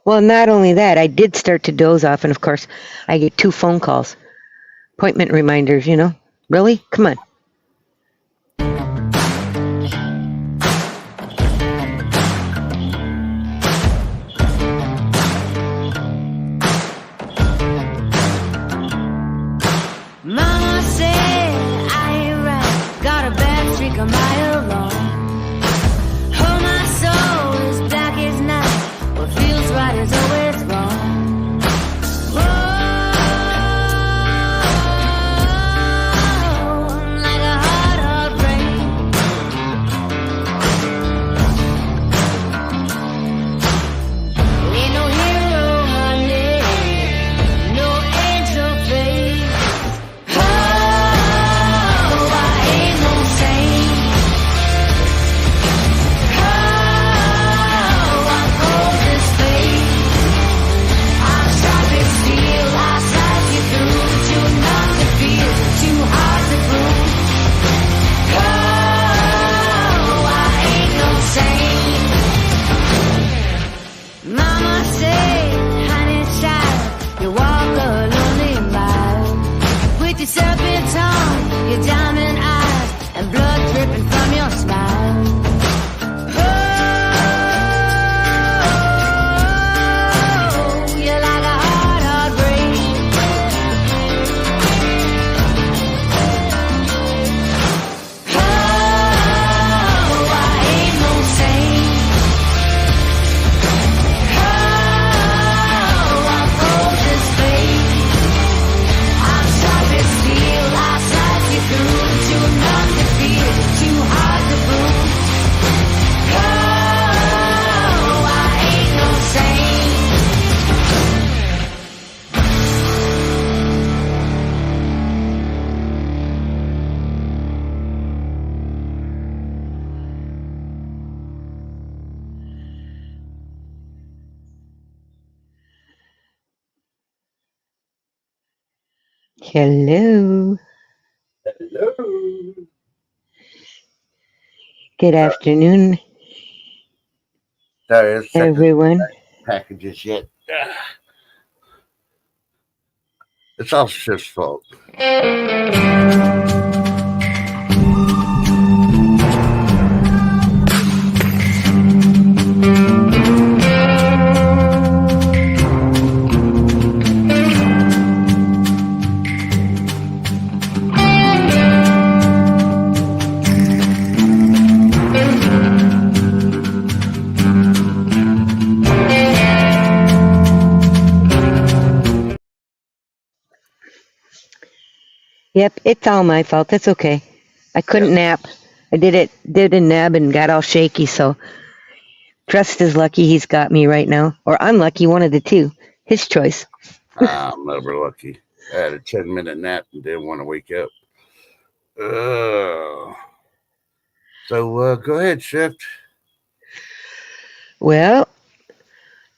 Well, not only that, I did start to doze off, and of course, I get 2 phone calls. Appointment reminders, you know? Really? Come on. Mama said I ain't right, got a bad streak a mile long. Oh, my soul is black as night, what feels right is always wrong. Whoa, I'm like a hard, hard rain. Ain't no hero, honey, no angel face. Oh, I ain't no saint. Oh, I'm cold as fate. I'm sharp as steel. I slice you through. Too numb to feel, too hard to prove. Oh, I ain't no saint. Mama said, honey child, you walk a lonely mile with your serpent tongue, your diamond eyes, and blood dripping from your smile. Oh, you're like a hard, hard rain. Oh, I ain't no saint. Oh, I'm cold as fate. I'm sharp as steel. I slice you through. Too numb to feel, too hard to prove. Oh, I ain't no saint. Hello. Hello. Good afternoon, Sorry, it's second everyone. packages yet. It's all Shift's fault. Yep, it's all my fault. That's okay. I couldn't nap. I did a nab and got all shaky, so Trust is lucky he's got me right now. Or unlucky, one of the two. His choice. I'm never lucky. I had a 10-minute nap and didn't want to wake up. So go ahead, Shift. Well,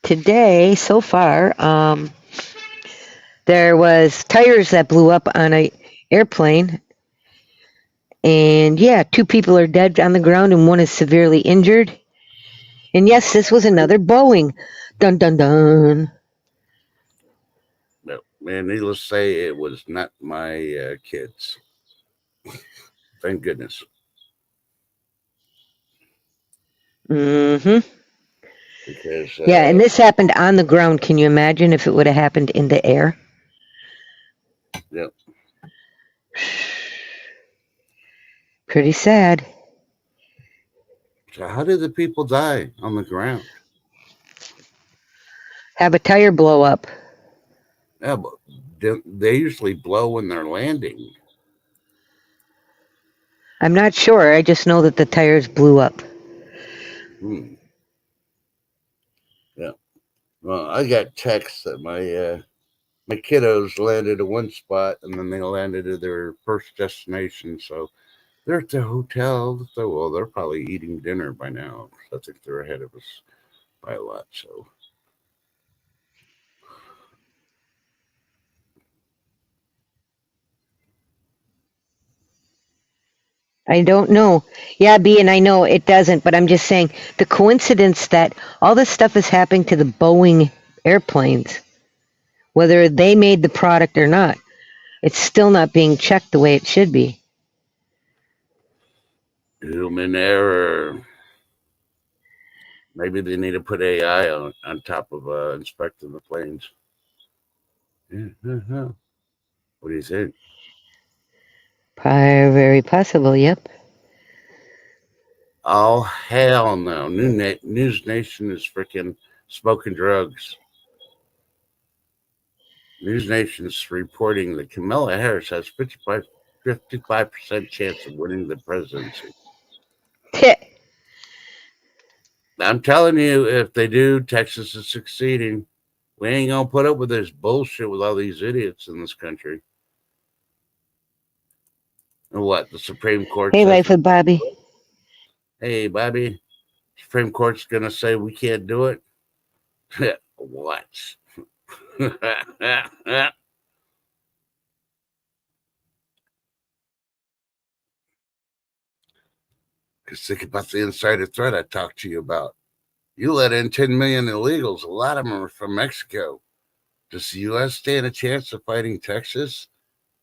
today, so far, there was tires that blew up on a airplane. And yeah, 2 people are dead on the ground and one is severely injured. And yes, this was another Boeing. Dun, dun, dun. No, man, needless to say, it was not my kids. Thank goodness. Mm-hmm. Because Yeah, and this happened on the ground. Can you imagine if it would have happened in the air? Yep. Pretty sad. So how did the people die on the ground? Have a tire blow up. Yeah, but they usually blow when they're landing. I'm not sure. I just know that the tires blew up. Yeah. Well, I got texts that my kiddos landed at one spot and then they landed at their first destination. So they're at the hotel. So, well, they're probably eating dinner by now. I think they're ahead of us by a lot. So. I don't know. Yeah, B, and I know it doesn't, but I'm just saying the coincidence that all this stuff is happening to the Boeing airplanes, whether they made the product or not. It's still not being checked the way it should be. Human error. Maybe they need to put AI on top of inspecting the planes. Yeah. What do you think? Very possible, yep. Oh, hell no. News Nation is freaking smoking drugs. News Nation's reporting that Kamala Harris has 55% chance of winning the presidency. I'm telling you, if they do, Texas is succeeding. We ain't going to put up with this bullshit with all these idiots in this country. And what? The Supreme Court Hey, says, Life with Bobby. hey, Bobby, Supreme Court's going to say we can't do it? What? Because think about the insider threat I talked to you about. You let in 10 million illegals. A lot of them are from Mexico. Does the U.S. stand a chance of fighting Texas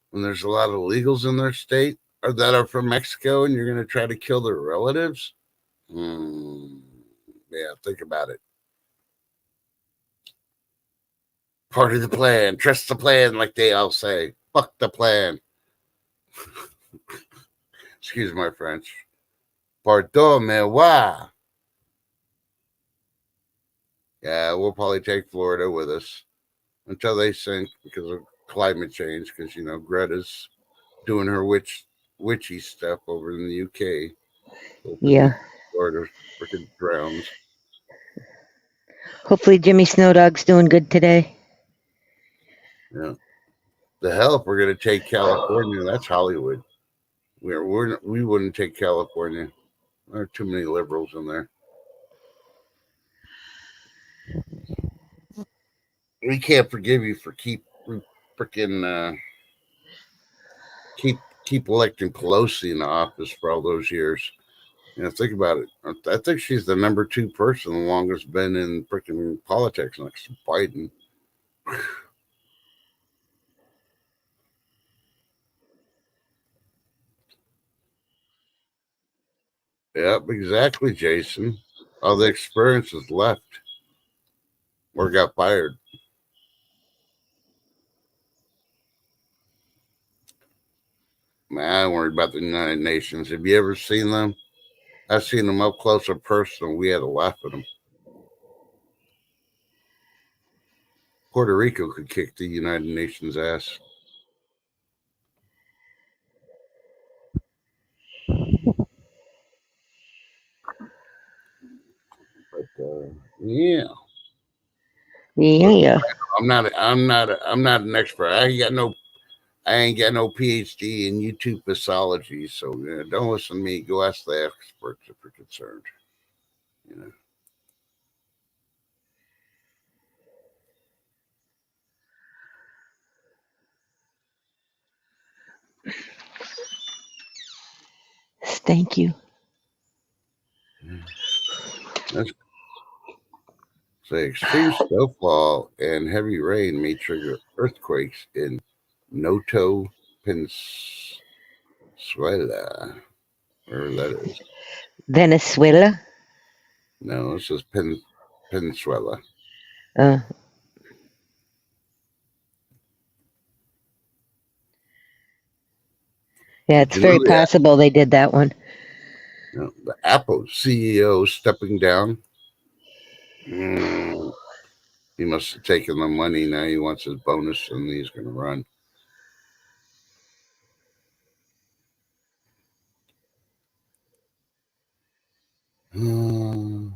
when there's a lot of illegals in their state or that are from Mexico and you're going to try to kill their relatives? Yeah, think about it. Part of the plan. Trust the plan, like they all say. Fuck the plan. Excuse my French. Pardon-moi. Yeah, we'll probably take Florida with us until they sink because of climate change. Because, you know, Greta's doing her witchy stuff over in the UK. Yeah. Florida freaking drowns. Hopefully Jimmy Snowdog's doing good today. Yeah. The hell if we're going to take California, that's Hollywood. We wouldn't take California. There are too many liberals in there. We can't forgive you for keep electing Pelosi in the office for all those years. You know, think about it. I think she's the number 2 person the longest been in freaking politics next to Biden. Yep, exactly, Jason. All the experience is left or got fired. Man, I don't worry about the United Nations. Have you ever seen them? I've seen them up close and personal. We had to laugh at them. Puerto Rico could kick the United Nations ass. But yeah. Yeah. I'm not an expert. I ain't got no PhD in YouTube pathology, so don't listen to me. Go ask the experts if you're concerned. You know. Thank you. Say extreme snowfall and heavy rain may trigger earthquakes in Noto, Venezuela. Wherever that is. Venezuela? No, this is Venezuela. Yeah, it's very possible they did that one. You know, the Apple CEO stepping down. He must have taken the money. Now he wants his bonus and he's going to run. And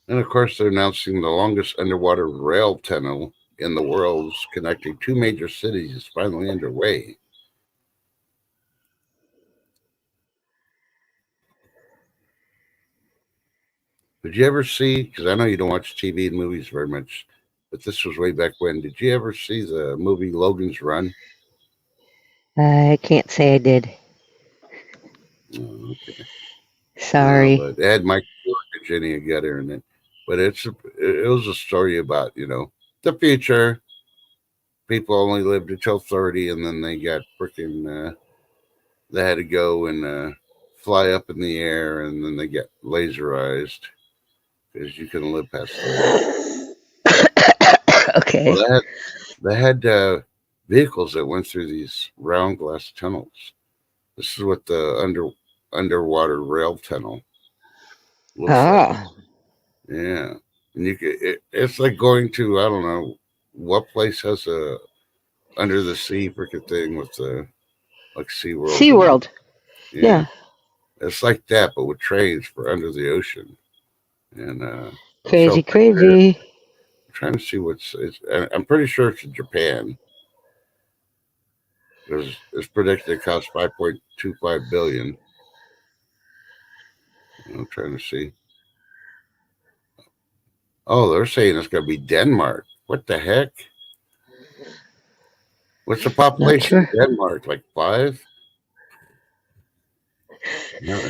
of course, they're announcing the longest underwater rail tunnel in the world, connecting 2 major cities, is finally underway. Did you ever see, because I know you don't watch TV and movies very much, but this was way back when. Did you ever see the movie Logan's Run? I can't say I did. Oh, okay. Sorry. But it had Mike and Jenny together in it. But it was a story about the future. People only lived until 30, and then they got freaking. They had to go and fly up in the air, and then they get laserized because you couldn't live past 30. Okay. Well, they had vehicles that went through these round glass tunnels. This is what the underwater rail tunnel looks like. Oh, Yeah, and it's like going to, I don't know what place has a under the sea freaking thing with like SeaWorld. SeaWorld. Yeah. It's like that, but with trains for under the ocean. And Crazy. I'm trying to see I'm pretty sure it's in Japan. Because it's predicted to cost $5.25 billion. I'm trying to see. Oh, they're saying it's going to be Denmark. What the heck? What's the population of Denmark? Like 5?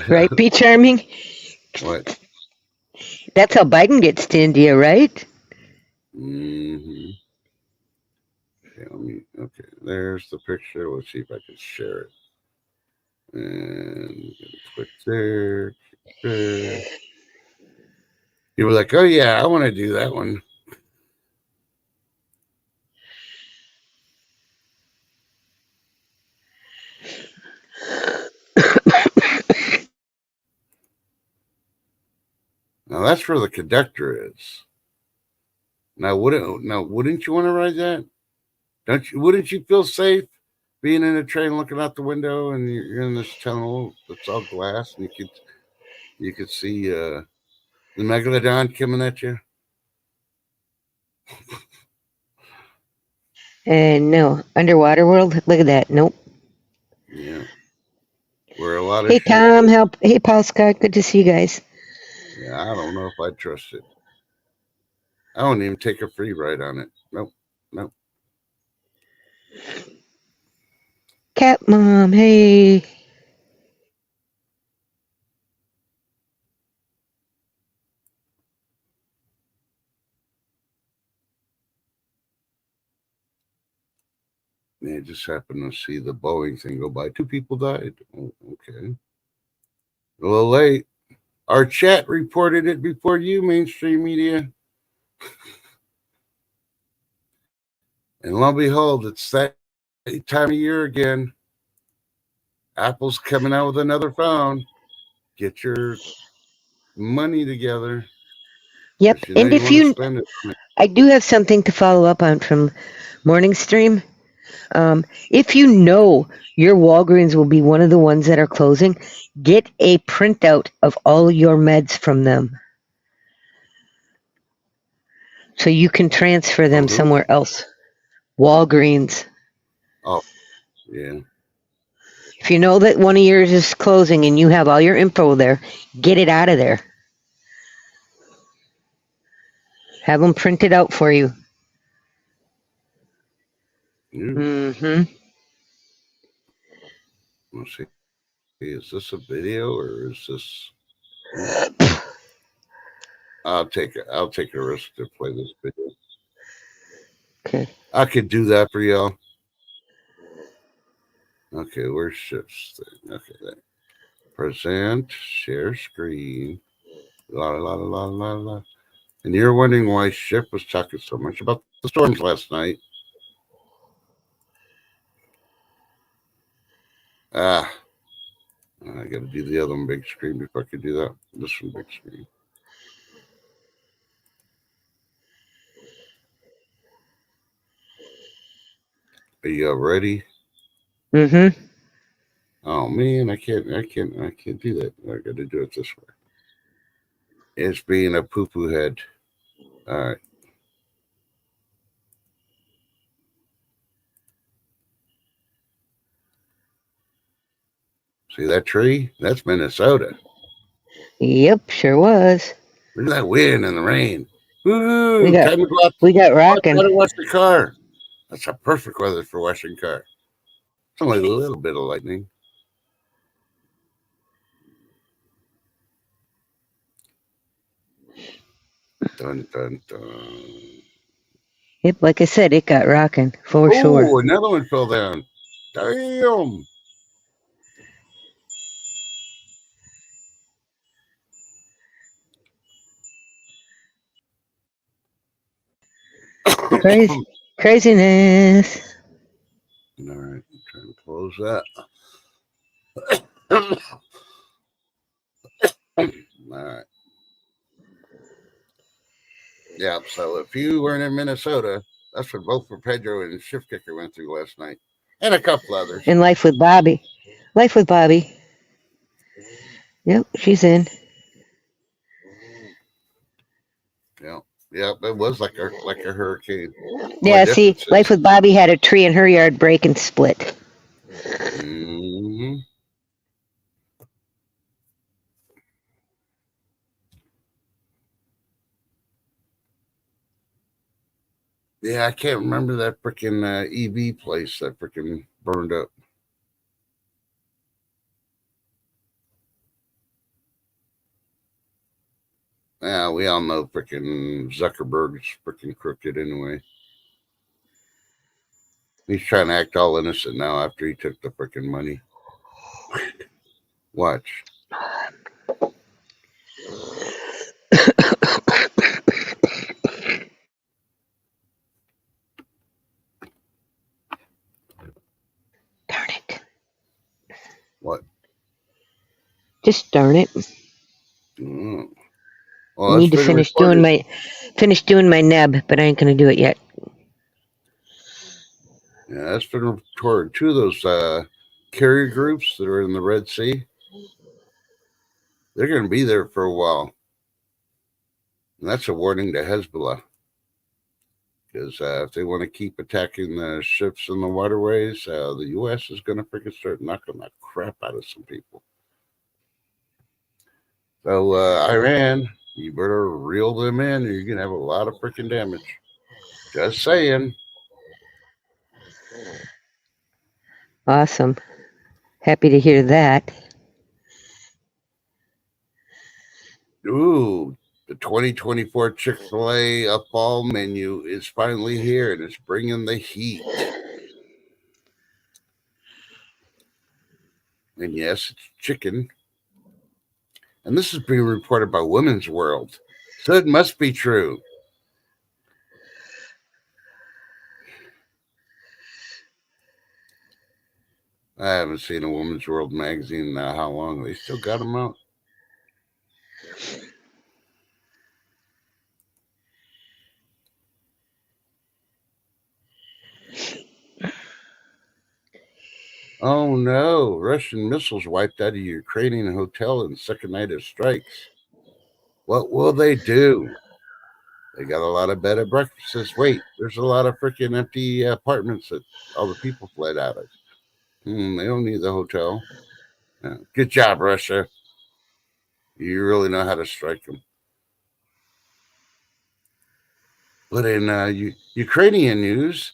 Right, Be Charming? What? That's how Biden gets to India, right? Mm-hmm. Okay, there's the picture. Let's see if I can share it. And click there. You were like, oh yeah, I want to do that one. Now that's where the conductor is. Now wouldn't you want to ride that? Wouldn't you feel safe being in a train looking out the window and you're in this tunnel that's all glass and you could see the megalodon coming at you? And no, underwater world. Look at that. Nope. Yeah. Where a lot of Hey Tom, hey Paul Scott, good to see you guys. Yeah, I don't know if I trust it. I don't even take a free ride on it. Nope. Cat Mom, hey. I just happened to see the Boeing thing go by. 2 people died. Oh, okay. A little late. Our chat reported it before you, mainstream media. And lo and behold, it's that time of year again. Apple's coming out with another phone. Get your money together. Yep, and if you, I do have something to follow up on from morning stream. If you know your Walgreens will be one of the ones that are closing, get a printout of all your meds from them so you can transfer them somewhere else. Walgreens. Oh, yeah. If you know that one of yours is closing and you have all your info there, get it out of there. Have them print it out for you. Mm-hmm. Let's see. Is this a video or is this? I'll take a risk to play this video. Okay. I could do that for y'all. Okay, where's shifts thing? Okay, present, share screen. La. And you're wondering why Ship was talking so much about the storms last night. I got to do the other one big screen before I can do that. This one big screen. Are you all ready? Mm-hmm. Oh man, I can't do that. I got to do it this way. It's being a poo-poo head. All right. See that tree? That's Minnesota. Yep, sure was. Look at that wind and the rain. Woo! We got rocking. Gotta wash the car. That's a perfect weather for washing car. It's only a little bit of lightning. Dun, dun, dun. Yep, like I said, it got rocking for sure. Oh, another one fell down. Damn. Craziness. All right, trying to close that. All right. Yeah, so if you weren't in Minnesota, that's what both for Pedro and Shift Kicker went through last night. And a couple others. And Life with Bobby. Life with Bobby. Yep, she's in. Yeah, it was like a hurricane. Yeah, see, Life with Bobby had a tree in her yard break and split. Mm-hmm. Yeah, I can't remember that freaking EV place that freaking burned up. Yeah, we all know freaking Zuckerberg's freaking crooked anyway. He's trying to act all innocent now after he took the freaking money. Watch. Darn it. What? Just darn it. Mm. I Well, need to finish doing my neb, but I ain't gonna do it yet. Yeah, that's been reported. Two of those carrier groups that are in the Red Sea, they're going to be there for a while. And that's a warning to Hezbollah. Because if they want to keep attacking the ships in the waterways, the U.S. is going to freaking start knocking the crap out of some people. So, Iran, you better reel them in or you're going to have a lot of freaking damage. Just saying. Awesome. Happy to hear that. Ooh, the 2024 Chick-fil-A fall menu is finally here and it's bringing the heat. And yes, it's chicken. And this is being reported by Women's World. So it must be true. I haven't seen a Women's World magazine in how long. They still got them out. Oh no, Russian missiles wiped out a Ukrainian hotel in the second night of strikes. What will they do? They got a lot of bed and breakfasts. Wait, there's a lot of freaking empty apartments that all the people fled out of. They don't need the hotel. Good job, Russia. You really know how to strike them. But in Ukrainian news,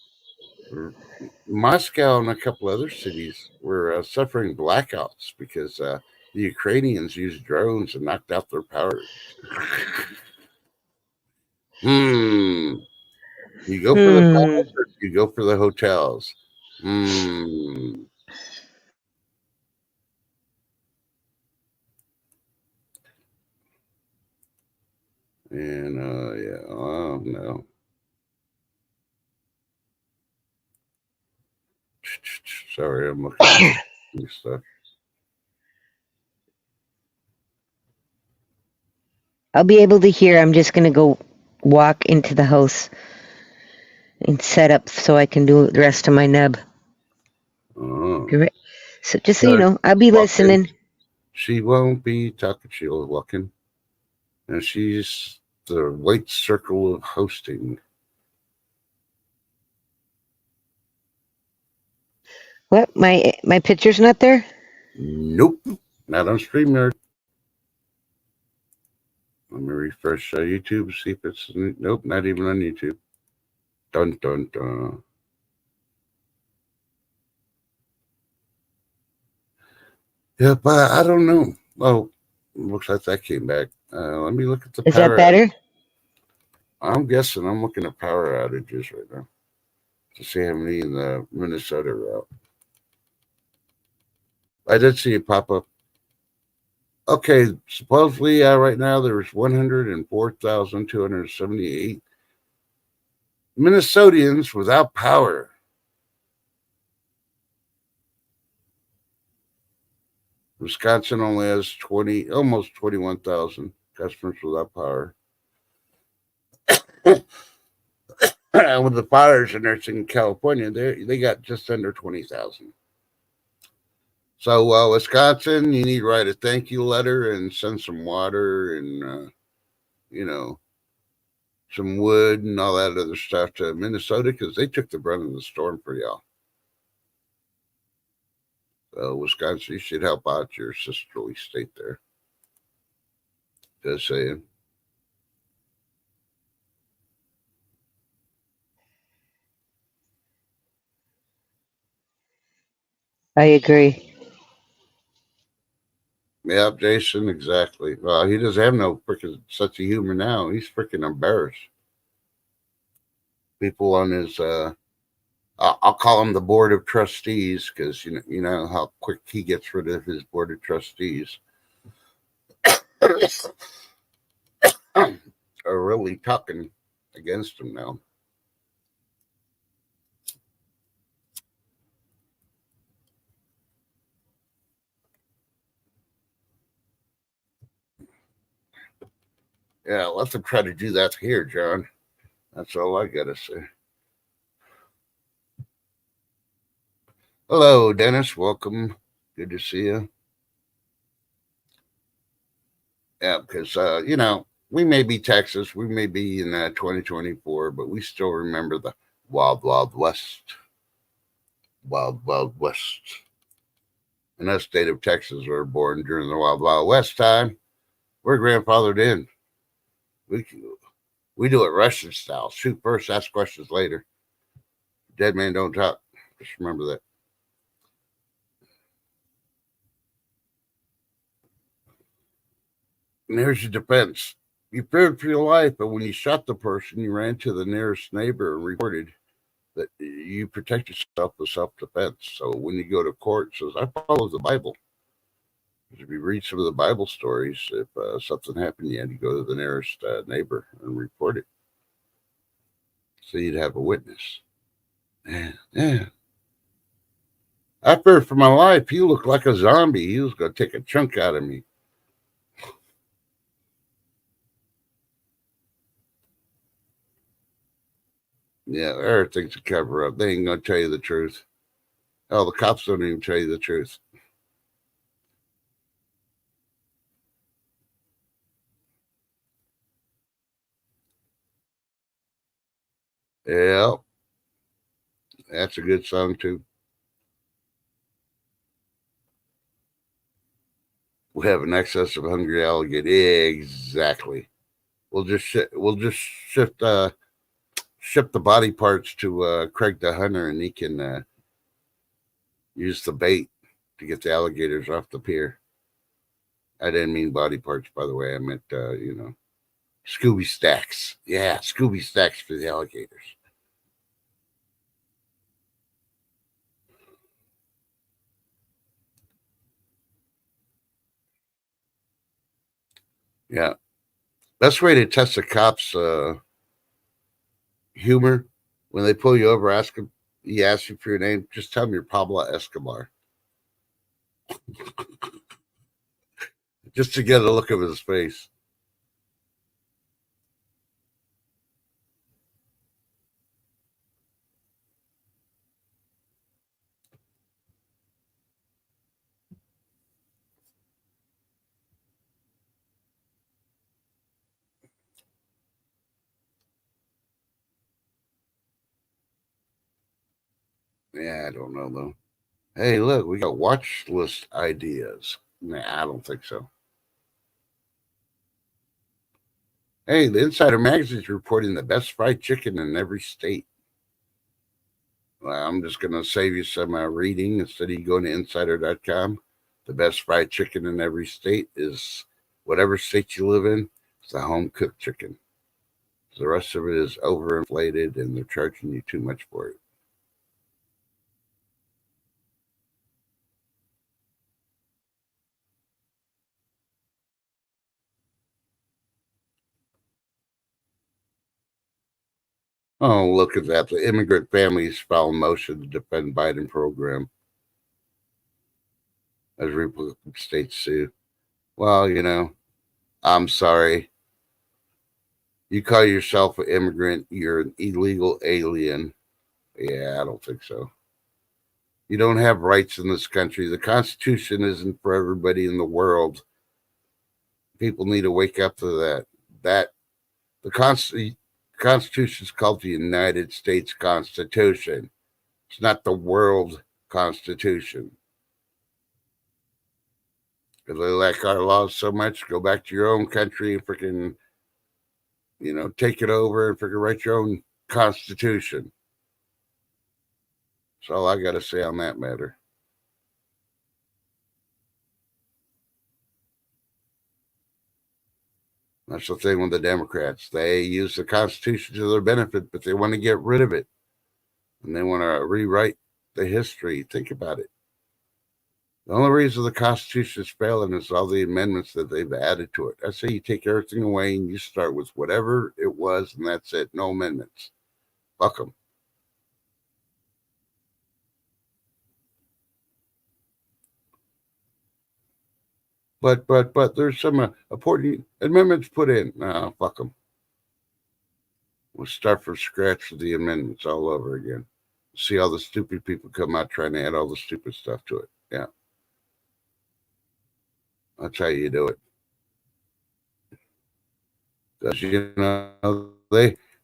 Moscow and a couple other cities were suffering blackouts because the Ukrainians used drones and knocked out their power. You go for the battles or you go for the hotels? And yeah, oh no. Sorry, I'm looking at stuff. I'll be able to hear. I'm just gonna go walk into the house and set up so I can do the rest of my neb. Oh. So just so you know, I'll be listening. She won't be talking. She'll walking, and she's the white circle of hosting. What? My picture's not there? Nope, not on StreamYard. Let me refresh YouTube, see if it's... Nope, not even on YouTube. Dun, dun, dun. Yep, I don't know. Oh, looks like that came back. Let me look at the Is that better? I'm guessing I'm looking at power outages right now to see how many in the Minnesota route. I did see it pop up. Okay, supposedly right now there's 104,278 Minnesotans without power. Wisconsin only has almost 21,000 customers without power. With the fires and everything in California, they got just under 20,000. So Wisconsin, you need to write a thank you letter and send some water and some wood and all that other stuff to Minnesota because they took the brunt of the storm for y'all. So Wisconsin, you should help out your sisterly state there. Just saying. I agree. Yeah, Jason, exactly. Well, he doesn't have no freaking sense of humor now. He's freaking embarrassed. People on his, I'll call him the board of trustees because you know how quick he gets rid of his board of trustees. Are really talking against him now. Yeah, let them try to do that here, John. That's all I gotta say. Hello, Dennis. Welcome. Good to see you. Yeah, because we may be Texas, we may be in 2024, but we still remember the Wild Wild West. Wild Wild West. In that state of Texas, we were born during the Wild Wild West time. We're grandfathered in. We do it Russian style. Shoot first, ask questions later. Dead man don't talk. Just remember that. And here's your defense. You feared for your life, but when you shot the person, you ran to the nearest neighbor and reported that you protect yourself with self-defense. So when you go to court, it says, I follow the Bible. If you read some of the Bible stories, if something happened, you had to go to the nearest neighbor and report it. So you'd have a witness. Yeah. I feared for my life. He looked like a zombie. He was going to take a chunk out of me. Yeah, everything's a cover up. They ain't going to tell you the truth. Oh, the cops don't even tell you the truth. Yeah, that's a good song too. We have an excess of hungry alligator. Exactly. We'll just ship the body parts to Craig the Hunter, and he can use the bait to get the alligators off the pier. I didn't mean body parts, by the way. I meant Scooby stacks. Yeah, Scooby stacks for the alligators. Yeah. Best way to test a cop's humor when they pull you over, he asks you for your name, just tell him you're Pablo Escobar. Just to get a look of his face. Yeah, I don't know though. Hey, look, we got watch list ideas. Nah, I don't think so. Hey, the Insider Magazine is reporting the best fried chicken in every state. Well, I'm just going to save you some reading instead of you going to insider.com. The best fried chicken in every state is whatever state you live in. It's the home cooked chicken. The rest of it is overinflated, and they're charging you too much for it. Oh, look at that. The immigrant families file a motion to defend Biden program as Republican states sue. Well, I'm sorry. You call yourself an immigrant, you're an illegal alien. Yeah, I don't think so. You don't have rights in this country. The Constitution isn't for everybody in the world. People need to wake up to that. The Constitution is called the United States Constitution. It's not the world Constitution. Because they like our laws so much, go back to your own country and freaking, take it over and freaking write your own Constitution. That's all I got to say on that matter. That's the thing with the Democrats. They use the Constitution to their benefit, but they want to get rid of it. And they want to rewrite the history. Think about it. The only reason the Constitution is failing is all the amendments that they've added to it. I say you take everything away and you start with whatever it was, and that's it. No amendments. Fuck them. But there's some important amendments put in. No, fuck them. We'll start from scratch with the amendments all over again. See all the stupid people come out trying to add all the stupid stuff to it. Yeah. That's how you do it. Because,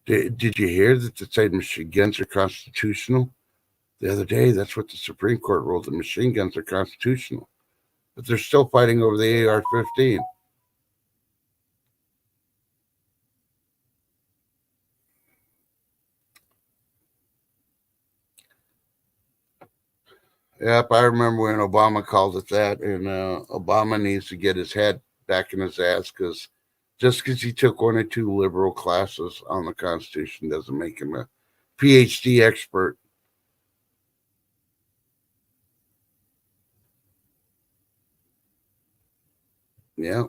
did you hear that the state machine guns are constitutional? The other day, that's what the Supreme Court ruled. The machine guns are constitutional. But they're still fighting over the AR-15. Yep, I remember when Obama called it that, and Obama needs to get his head back in his ass, because just because he took 1 or 2 liberal classes on the Constitution doesn't make him a PhD expert. Yeah,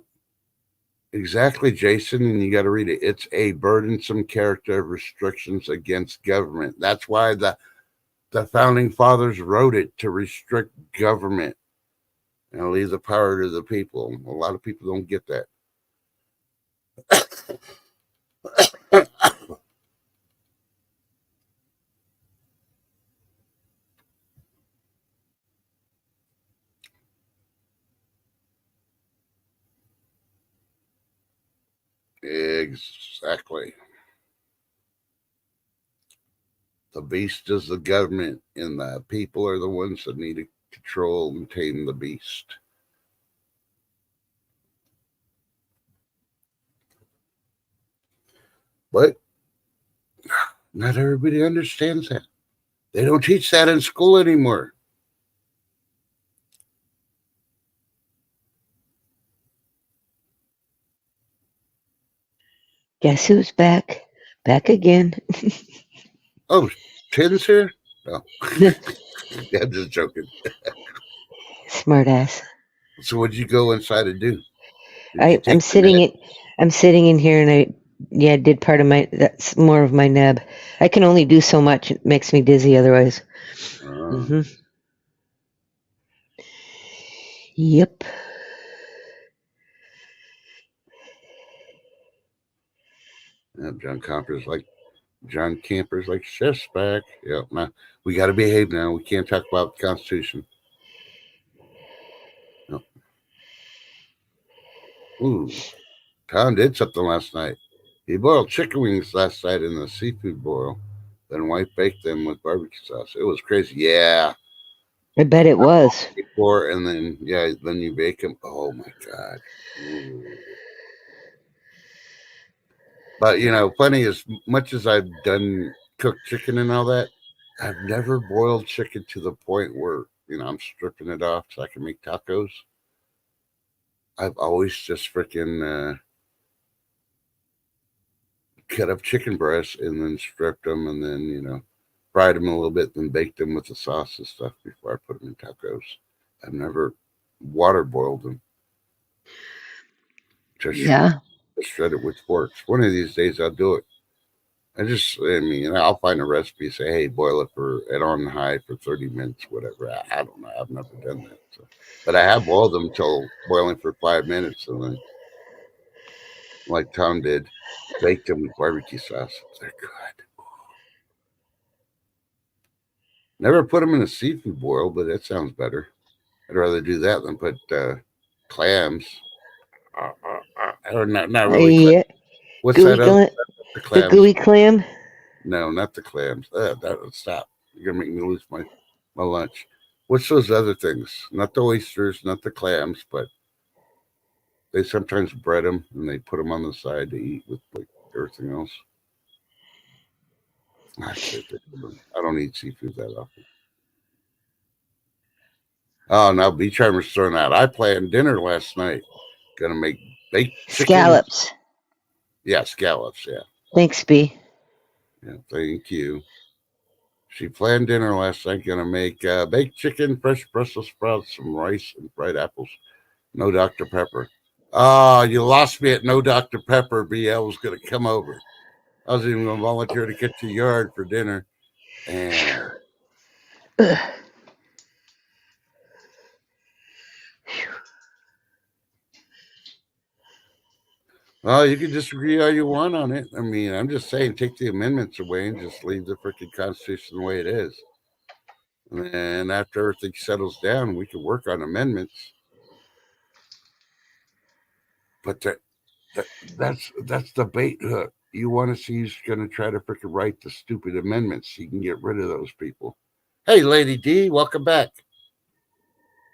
exactly, Jason. And you got to read it. It's a burdensome character of restrictions against government. That's why the founding fathers wrote it, to restrict government and leave the power to the people. A lot of people don't get that. Exactly. The beast is the government, and the people are the ones that need to control and tame the beast. But not everybody understands that. They don't teach that in school anymore. Guess who's back? Back again. Oh, Tin's here? No. I'm just joking. Smart ass. So what'd you go inside and do? I'm sitting in here, and I did part of that's more of my neb. I can only do so much. It makes me dizzy otherwise. Yep. John Camper's like, chef's back. Yeah, nah, we got to behave now. We can't talk about the Constitution. No. Ooh, Tom did something last night. He boiled chicken wings last night in the seafood boil, then white baked them with barbecue sauce. It was crazy. Yeah. I bet it was. Before, and then you bake them. Oh my God. Ooh. But funny, as much as I've done cooked chicken and all that, I've never boiled chicken to the point where I'm stripping it off so I can make tacos. I've always just freaking cut up chicken breasts and then stripped them and then, fried them a little bit, then baked them with the sauce and stuff before I put them in tacos. I've never water boiled them. Just shred it with forks. One of these days I'll do it. I'll find a recipe, say, hey, boil it at on high for 30 minutes, whatever. I don't know. I've never done that. So. But I have boiled them till boiling for 5 minutes and then, like Tom did, baked them with barbecue sauce. They're good. Never put them in a seafood boil, but that sounds better. I'd rather do that than put clams. Or not really. Yeah. What's that? The clams. The gooey clam? No, not the clams. Stop. You're going to make me lose my lunch. What's those other things? Not the oysters, not the clams, but they sometimes bread them and they put them on the side to eat with like everything else. I don't eat seafood that often. Oh, now Beach Armor's throwing out. I planned dinner last night. Gonna make baked chicken. Scallops. Yeah, scallops. Yeah. Thanks, B. Yeah, thank you. She planned dinner last night. Gonna make baked chicken, fresh Brussels sprouts, some rice, and fried apples. No Dr. Pepper. Oh, you lost me at no Dr. Pepper. BL was gonna come over. I was even gonna volunteer to get your yard for dinner. And well, you can disagree all you want on it. I mean, I'm just saying, take the amendments away and just leave the freaking Constitution the way it is. And then after everything settles down, we can work on amendments. But that's the bait hook. You want to see who's going to try to freaking write the stupid amendments so you can get rid of those people. Hey, Lady D, welcome back.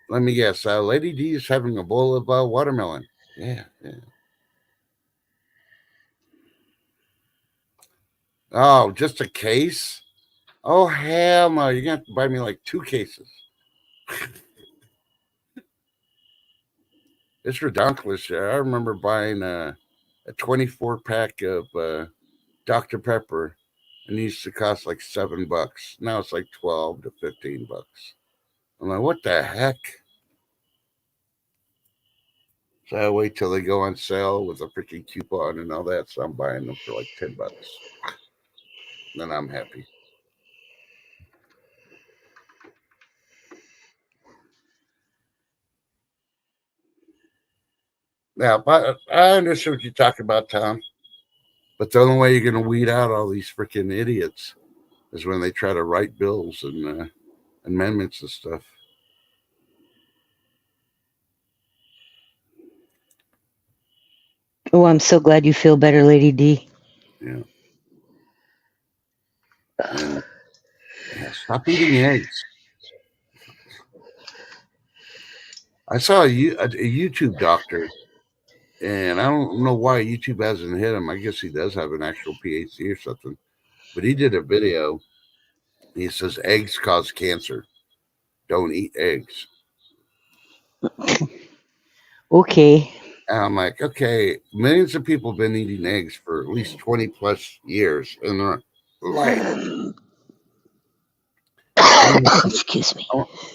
Let me guess. Lady D is having a bowl of watermelon. Yeah. Oh, just a case? Oh, hell no. You're going to have to buy me like 2 cases. It's ridiculous. I remember buying a 24-pack of Dr. Pepper, and it used to cost like $7. Now it's like $12 to $15. I'm like, what the heck? So I wait till they go on sale with a freaking coupon and all that. So I'm buying them for like $10. Then I'm happy. Now, I understand what you're talking about, Tom. But the only way you're going to weed out all these freaking idiots is when they try to write bills and amendments and stuff. Oh, I'm so glad you feel better, Lady D. Yeah. Stop eating eggs. I saw a YouTube doctor, and I don't know why YouTube hasn't hit him. I guess he does have an actual PhD or something. But he did a video. He says eggs cause cancer. Don't eat eggs. Okay. And I'm like, okay, millions of people have been eating eggs for at least 20 plus years in their life. Excuse me.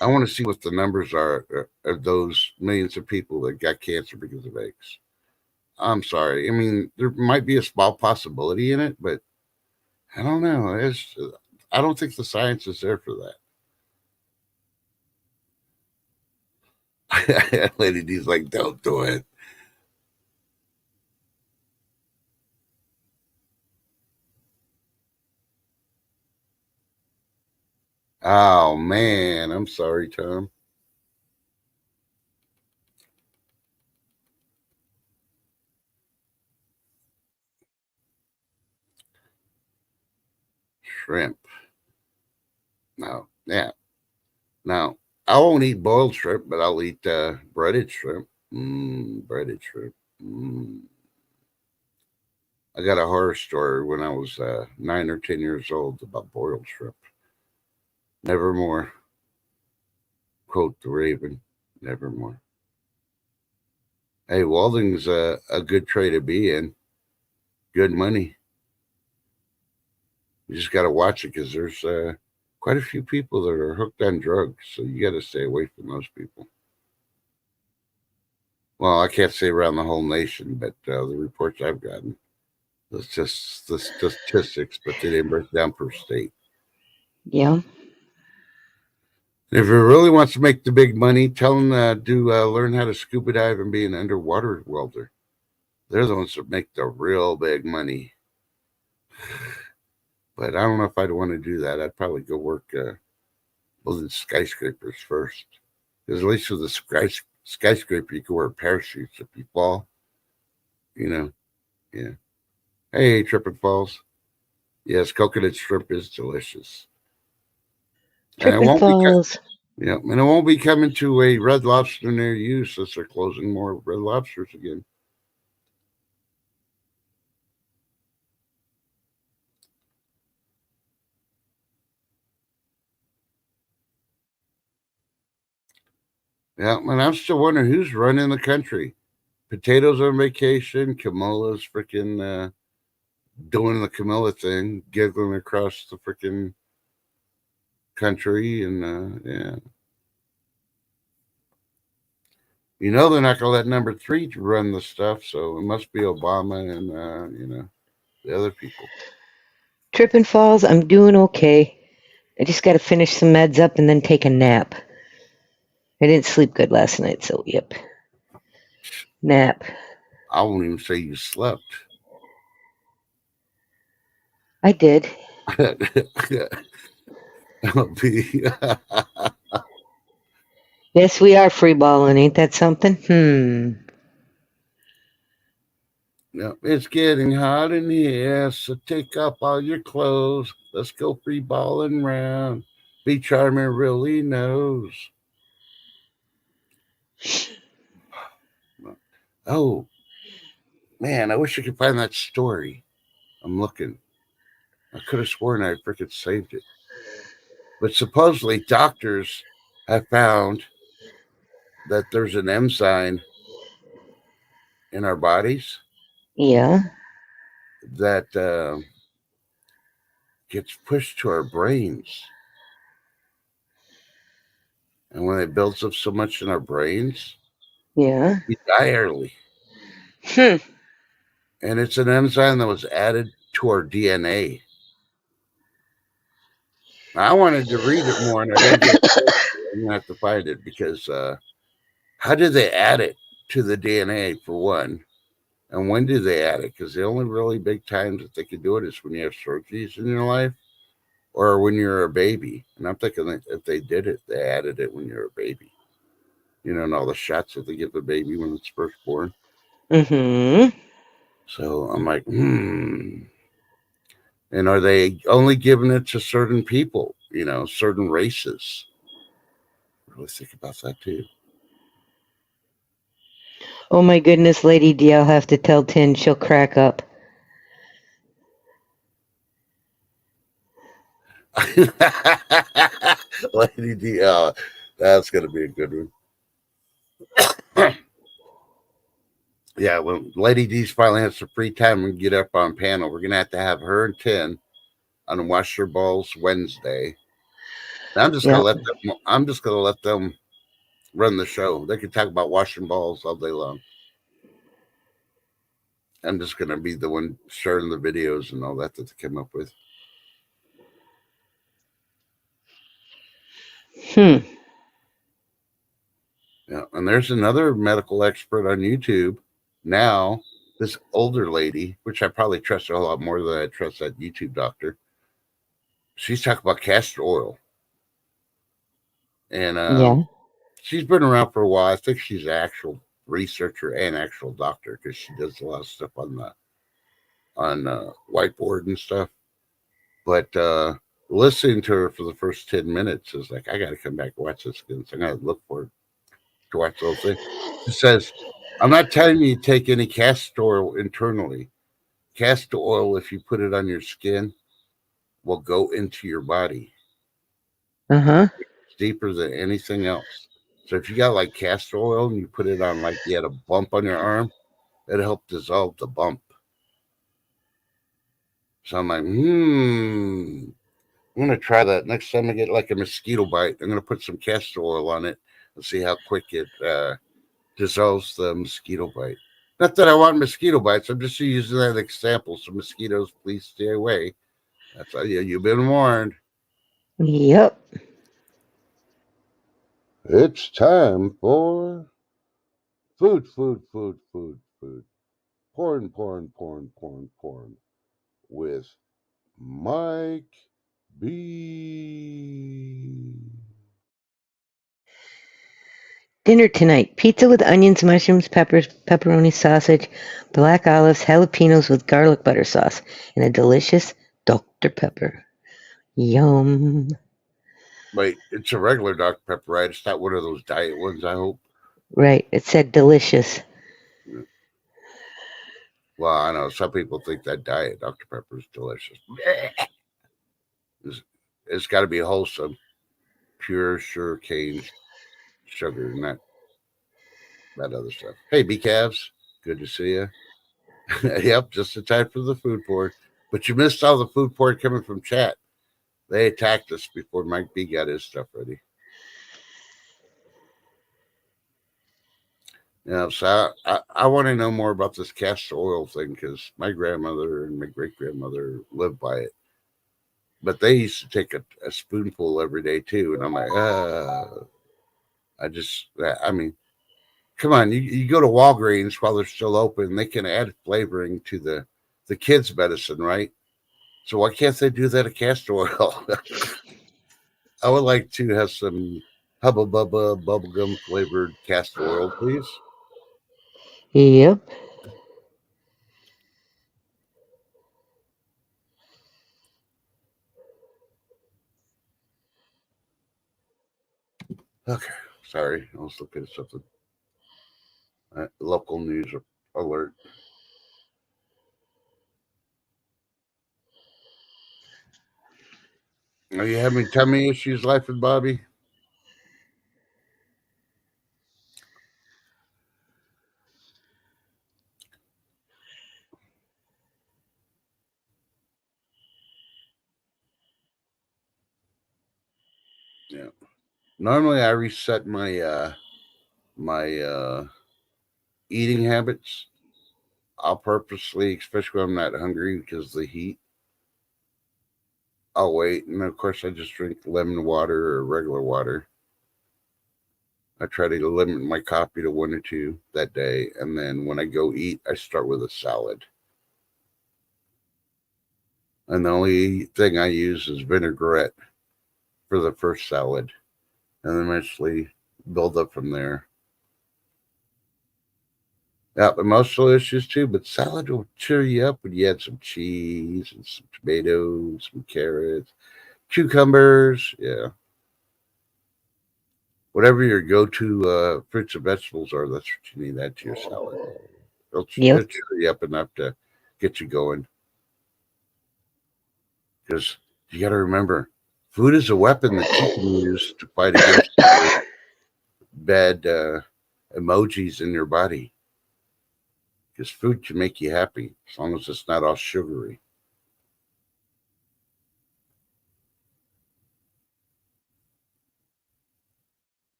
I want to see what the numbers are of those millions of people that got cancer because of eggs. I'm sorry. I mean, there might be a small possibility in it, but I don't know. I don't think the science is there for that. Lady D's like, don't do it. Oh, man. I'm sorry, Tom. Shrimp. No. Yeah. Now, I won't eat boiled shrimp, but I'll eat breaded shrimp. Breaded shrimp. I got a horror story when I was 9 or 10 years old about boiled shrimp. Nevermore. Quote the Raven. Nevermore. Hey, welding's a good trade to be in. Good money. You just got to watch it because there's quite a few people that are hooked on drugs. So you got to stay away from those people. Well, I can't say around the whole nation, but the reports I've gotten, it's just the statistics, but they didn't break down per state. Yeah. If he really wants to make the big money, tell him to learn how to scuba dive and be an underwater welder. They're the ones that make the real big money. But I don't know if I'd want to do that. I'd probably go work building skyscrapers first. Because at least with the skyscraper, you can wear parachutes if you fall. You know, yeah. Hey, Trippin' Falls. Yes, coconut shrimp is delicious. Trippin' Falls. Yeah, and it won't be coming to a Red Lobster near you since they're closing more Red Lobsters again. Yeah, and I'm still wondering who's running the country. Potatoes on vacation, Camilla's freaking doing the Camilla thing, giggling across the freaking country, and yeah. You know they're not gonna let number 3 run the stuff, so it must be Obama and the other people. Trippin' Falls, I'm doing okay. I just got to finish some meds up and then take a nap. I didn't sleep good last night, so yep. Nap. I won't even say you slept. I did. Yes, we are free balling. Ain't that something? No, it's getting hot in here, so take off all your clothes. Let's go free balling round. Be Charmer really knows. Oh, man, I wish I could find that story. I'm looking. I could have sworn I freaking saved it. But supposedly doctors have found that there's an enzyme in our bodies. Yeah. That gets pushed to our brains. And when it builds up so much in our brains, Yeah. we die early. And it's an enzyme that was added to our DNA. I wanted to read it more, and I didn't get it. I'm going to have to find it because how did they add it to the DNA, for one? And when do they add it? Because the only really big times that they can do it is when you have surgeries in your life or when you're a baby. And I'm thinking that if they did it, they added it when you're a baby. And all the shots that they give the baby when it's first born. Mm-hmm. So I'm like, And are they only giving it to certain people, certain races? Really think about that too. Oh my goodness, Lady D, I'll have to tell Tin, she'll crack up. Lady D, that's going to be a good one. Yeah, when Lady D's finally has some free time and get up on panel, we're going to have her and Tin on Wash Your Balls Wednesday. And I'm just going to let them run the show. They can talk about washing balls all day long. I'm just going to be the one sharing the videos and all that they came up with. Yeah, and there's another medical expert on YouTube now, this older lady, which I probably trust a lot more than I trust that YouTube doctor. She's talking about castor oil. And she's been around for a while. I think she's an actual researcher and actual doctor because she does a lot of stuff on whiteboard and stuff. But listening to her for the first 10 minutes is like, I got to come back and watch this again. So I got to look for it to watch the whole thing. She says, I'm not telling you to take any castor oil internally. Castor oil, if you put it on your skin, will go into your body. It's deeper than anything else. So if you got like castor oil and you put it on like you had a bump on your arm, it'll help dissolve the bump. So I'm like, I'm gonna try that next time I get like a mosquito bite. I'm gonna put some castor oil on it and see how quick it dissolves the mosquito bite. Not that I want mosquito bites. I'm just using that example. So mosquitoes, please stay away. That's how you've been warned. Yep. It's time for food. Porn. With Mike B. Dinner tonight: pizza with onions, mushrooms, peppers, pepperoni, sausage, black olives, jalapenos with garlic butter sauce, and a delicious Dr. Pepper. Yum. Wait, it's a regular Dr. Pepper, right? It's not one of those diet ones, I hope. Right, it said delicious. Well, I know some people think that diet Dr. Pepper is delicious. It's got to be wholesome, pure sugar cane sugar, and that other stuff. Hey, B-Cavs, good to see you. Yep, just in time for the food porn. But you missed all the food porn coming from chat. They attacked us before Mike B got his stuff ready. Yeah, so I want to know more about this castor oil thing because my grandmother and my great grandmother lived by it. But they used to take a spoonful every day too. And I'm like, I mean, come on, you go to Walgreens while they're still open, they can add flavoring to the kids' medicine, right? So why can't they do that at castor oil? I would like to have some Hubba Bubba bubblegum flavored castor oil, please. Yep. Okay, sorry, I was looking at something. Local news alert. Are you having tummy issues, Life and Bobby? Yeah. Normally, I reset my eating habits. I'll purposely, especially when I'm not hungry because of the heat, I'll wait. And of course, I just drink lemon water or regular water. I try to limit my coffee to 1 or 2 that day. And then when I go eat, I start with a salad. And the only thing I use is vinaigrette for the first salad. And then eventually build up from there. Yeah, but most delicious too. But salad will cheer you up when you add some cheese and some tomatoes, some carrots, cucumbers. Yeah. Whatever your go-to fruits and vegetables are, that's what you need to add to your salad. It'll cheer you up enough to get you going. Because you got to remember, food is a weapon that you can use to fight against bad emojis in your body. Because food can make you happy as long as it's not all sugary.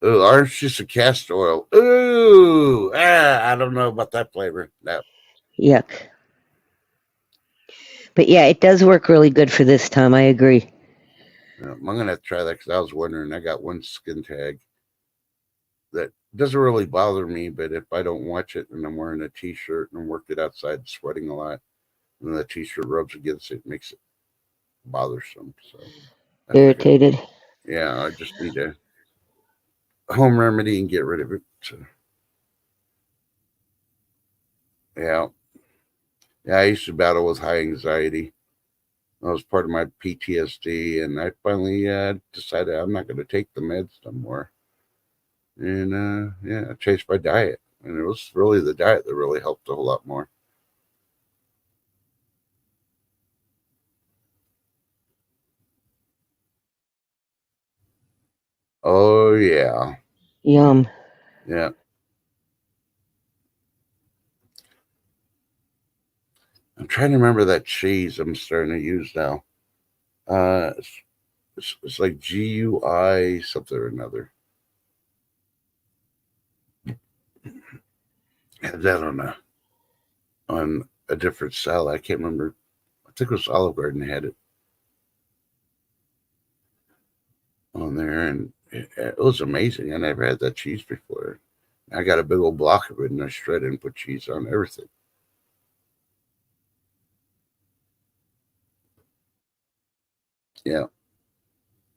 Oh, orange juice and castor oil. Ooh, I don't know about that flavor. No. Yuck. But yeah, it does work really good for this, Tom. I agree. I'm going to have to try that because I was wondering. I got one skin tag that doesn't really bother me, but if I don't watch it and I'm wearing a t-shirt and I'm working outside sweating a lot, and the t-shirt rubs against it, it makes it bothersome. So Irritated. Yeah, I just need a home remedy and get rid of it. So, yeah. I used to battle with high anxiety. That was part of my PTSD, and I finally decided I'm not going to take the meds no more. And I changed my diet, and it was really the diet that really helped a whole lot more. Oh yeah. Yum. Yeah. trying to remember that cheese I'm starting to use now. It's like GUI something or another. Had that on a different salad. I can't remember. I think it was Olive Garden had it on there, and it was amazing. I never had that cheese before. I got a big old block of it, and I shredded and put cheese on everything. Yeah.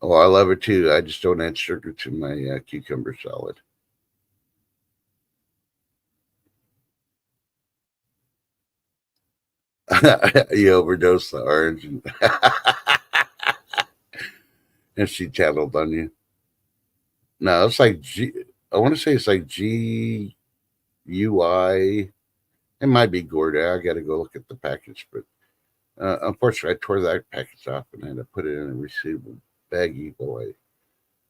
Oh, I love it too. I just don't add sugar to my cucumber salad. You overdosed the orange, and she tattled on you. No, it's like I want to say it's like GUI. It might be Gorda. I got to go look at the package, but unfortunately, I tore that package off and had to put it in a resealable baggie while I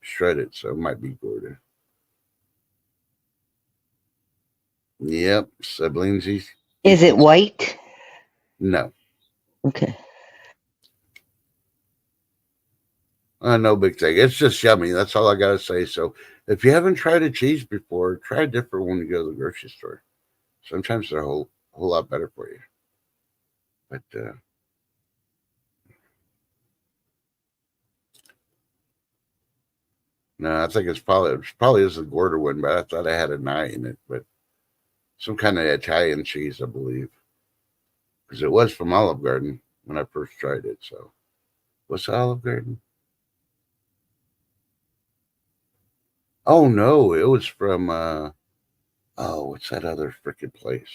shred it, so it might be Gorda. Yep, siblings. Is it white? No. Okay. No big thing. It's just yummy. That's all I got to say. So if you haven't tried a cheese before, try a different one when you go to the grocery store. Sometimes they're a whole lot better for you. But no, I think it probably is the Gorda one, but I thought I had an I in it. But some kind of Italian cheese, I believe, because it was from Olive Garden when I first tried it. So what's Olive Garden? Oh no, it was from what's that other freaking place?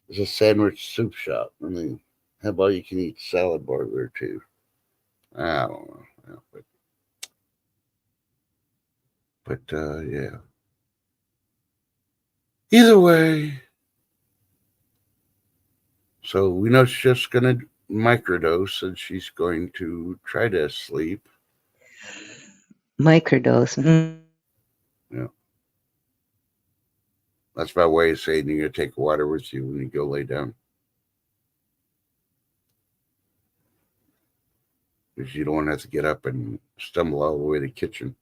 It's a sandwich soup shop. I mean, have all you can eat salad bar there too. I don't know. Yeah, but yeah. Either way. So we know she's just gonna microdose and she's going to try to sleep. Microdose. Yeah. That's my way of saying you're going to take water with you when you go lay down. Because you don't want to have to get up and stumble all the way to the kitchen.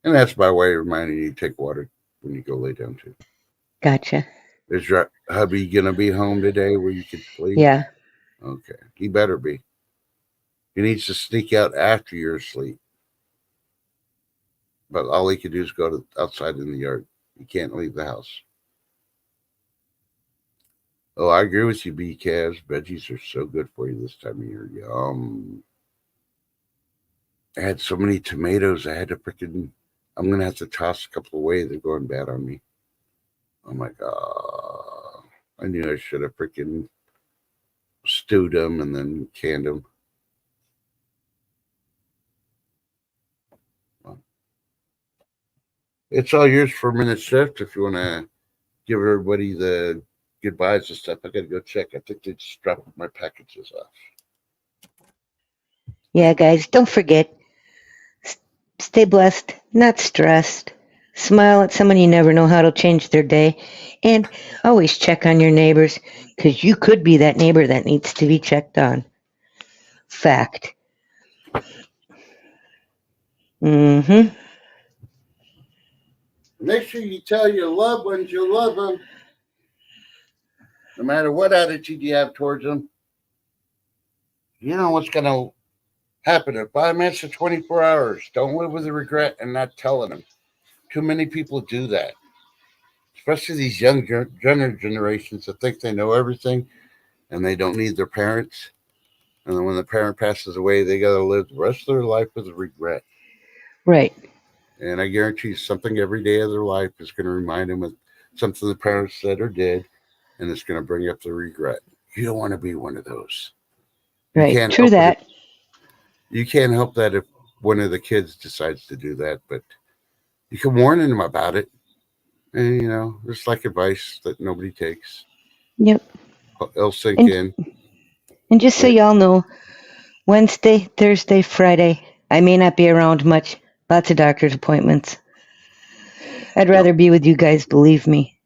And that's my way of reminding you to take water when you go lay down too. Gotcha. Is your hubby going to be home today where you can sleep? Yeah. Okay. He better be. He needs to sneak out after you're asleep. But all he can do is go outside in the yard. He can't leave the house. Oh, I agree with you, B. Calves. Veggies are so good for you this time of year. Yum. I had so many tomatoes. I'm going to have to toss a couple away. They're going bad on me. Oh, my God. I knew I should have freaking stewed them and then canned them. It's all yours for a minute, Chef, if you want to give everybody the goodbyes and stuff. I got to go check. I think they just dropped my packages off. Yeah, guys, don't forget, stay blessed, not stressed. Smile at someone, you never know how it'll change their day. And always check on your neighbors, because you could be that neighbor that needs to be checked on. Fact. Mm-hmm. Make sure you tell your loved ones you love them. No matter what attitude you have towards them. You know what's going to happen in 5 minutes to 24 hours. Don't live with the regret and not telling them. Too many people do that. Especially these younger generations that think they know everything and they don't need their parents. And then when the parent passes away, they got to live the rest of their life with regret. Right. And I guarantee you something every day of their life is going to remind them of something the parents said or did, and it's going to bring up the regret. You don't want to be one of those. Right. True that. You can't help that if one of the kids decides to do that, but you can warn them about it. And, you know, it's like advice that nobody takes. Yep. It'll sink in. And just so y'all know, Wednesday, Thursday, Friday, I may not be around much. Lots of doctor's appointments. I'd rather be with you guys, believe me.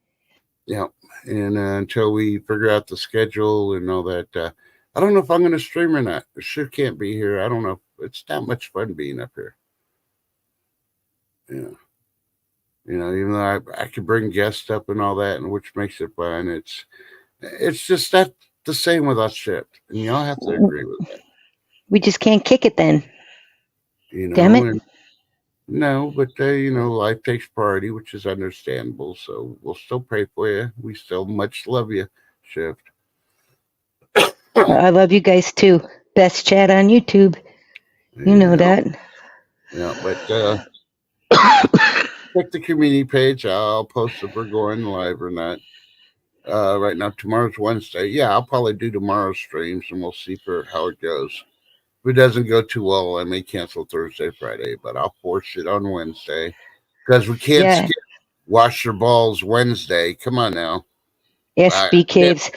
Yeah. and until we figure out the schedule and all that, I don't know if I'm going to stream or not. I sure can't be here. I don't know. It's not much fun being up here. Yeah. Even though I could bring guests up and all that, and which makes it fun. It's just that the same with us shift, and y'all have to agree with that. We just can't kick it then. Damn it. No, but life takes priority, which is understandable. So we'll still pray for you. We still much love you, shift. I love you guys too. Best chat on YouTube. You know that. Yeah, but check the community page. I'll post if we're going live or not. Right now, tomorrow's Wednesday. Yeah, I'll probably do tomorrow's streams, and we'll see how it goes. If it doesn't go too well, I may cancel Thursday, Friday, but I'll force it on Wednesday because we can't skip Wash Your Balls Wednesday. Come on now. Yes, B Caves.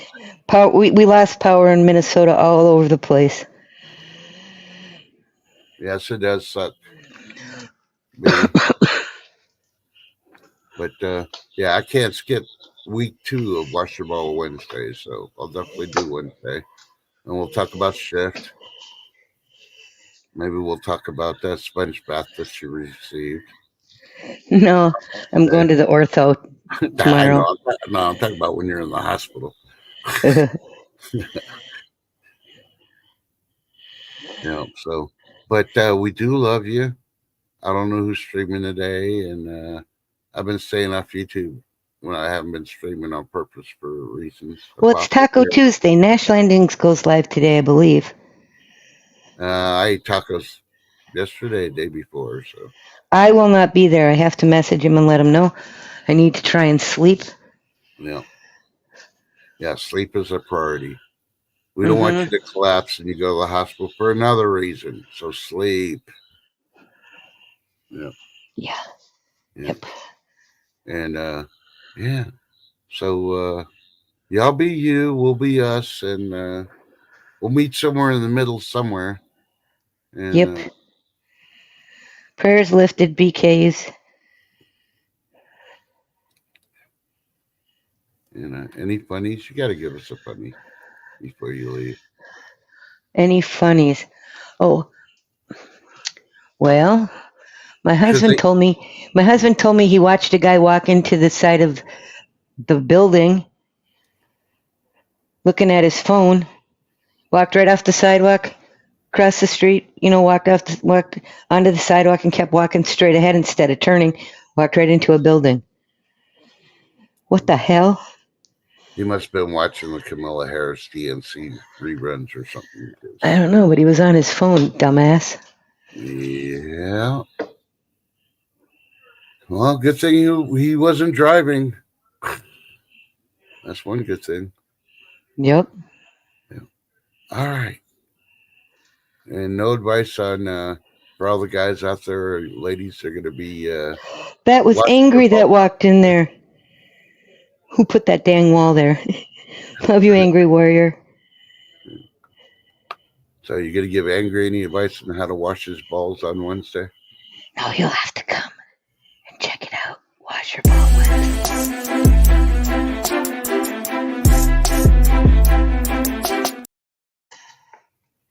We lost power in Minnesota all over the place. Yes, it does suck. But I can't skip week 2 of Wash Your Ball Wednesday, so I'll definitely do Wednesday. And we'll talk about shift. Maybe we'll talk about that sponge bath that she received. No, I'm going to the ortho tomorrow. I'm talking about when you're in the hospital. But we do love you. I don't know who's streaming today, and I've been staying off YouTube when I haven't been streaming on purpose for reasons. Well, it's Taco Tuesday. Nash Landings goes live today, I believe. I ate tacos yesterday, day before, so. I will not be there. I have to message him and let him know. I need to try and sleep. Yeah, sleep is a priority. We don't want you to collapse and you go to the hospital for another reason. So sleep. Yeah. Yep. And so y'all be you, we'll be us, and we'll meet somewhere in the middle somewhere. And, yep. Prayers lifted, BKs. Any funnies? You got to give us a funny before you leave. Any funnies? Oh, well, my husband told me he watched a guy walk into the side of the building, looking at his phone, walked right off the sidewalk, across the street, walked onto the sidewalk and kept walking straight ahead instead of turning, walked right into a building. What the hell? He must have been watching the Camilla Harris DNC reruns or something. I don't know, but he was on his phone, dumbass. Yeah. Well, good thing he wasn't driving. That's one good thing. Yep. Yeah. All right. And no advice on for all the guys out there, ladies are going to be. That was Angry that walked in there. Who put that dang wall there? Love you, Angry Warrior. So you're going to give Angry any advice on how to wash his balls on Wednesday? No, you'll have to come and check it out. Wash your ball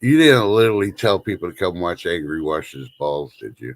You didn't literally tell people to come watch Angry wash his balls, did you?